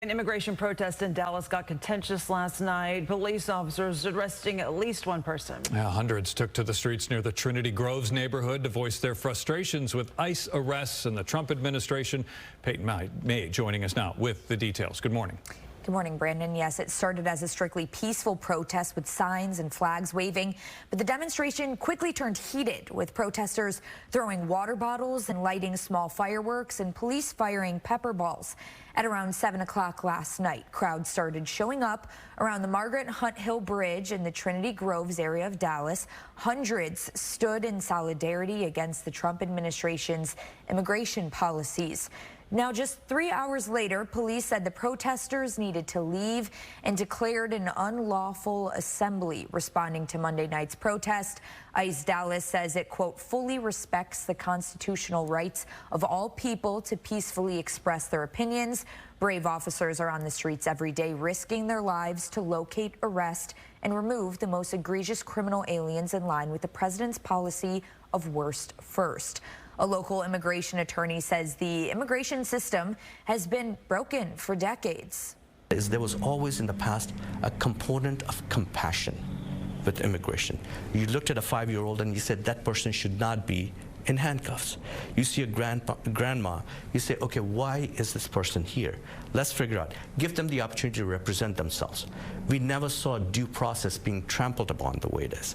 An immigration protest in Dallas got contentious last night. Police officers arresting at least one person. Yeah, hundreds took to the streets near the Trinity Groves neighborhood to voice their frustrations with ICE arrests and the Trump administration. Peyton May joining us now with the details. Good morning. Good morning, Brandon. Yes, it started as a strictly peaceful protest with signs and flags waving, but the demonstration quickly turned heated, with protesters throwing water bottles and lighting small fireworks and police firing pepper balls. At around 7 o'clock last night, crowds started showing up around the Margaret Hunt Hill Bridge in the Trinity Groves area of Dallas. Hundreds stood in solidarity against the Trump administration's immigration policies. Now, just 3 hours later, police said the protesters needed to leave and declared an unlawful assembly. Responding to Monday night's protest, ICE Dallas says it, quote, fully respects the constitutional rights of all people to peacefully express their opinions. Brave officers are on the streets every day, risking their lives to locate, arrest, and remove the most egregious criminal aliens in line with the president's policy of worst first. A local immigration attorney says the immigration system has been broken for decades. There was always in the past a component of compassion with immigration. You looked at a 5-year-old and you said that person should not be in handcuffs. You see a grandma, you say, okay, why is this person here? Let's figure out. Give them the opportunity to represent themselves. We never saw due process being trampled upon the way it is.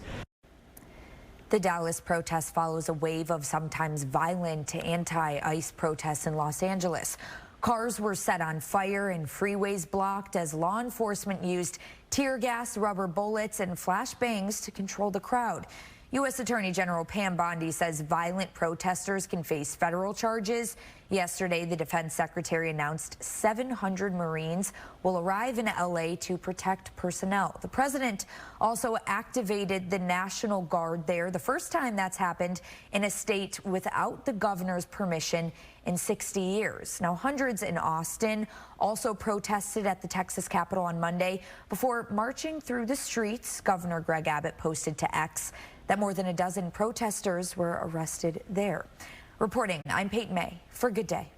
The Dallas protest follows a wave of sometimes violent anti-ICE protests in Los Angeles. Cars were set on fire and freeways blocked as law enforcement used tear gas, rubber bullets, and flashbangs to control the crowd. U.S. Attorney General Pam Bondi says violent protesters can face federal charges. Yesterday, the defense secretary announced 700 Marines will arrive in L.A. to protect personnel. The president also activated the National Guard there, the first time that's happened in a state without the governor's permission in 60 years. Now, hundreds in Austin also protested at the Texas Capitol on Monday before marching through the streets. Governor Greg Abbott posted to X that more than a dozen protesters were arrested there. Reporting, I'm Peyton May for Good Day.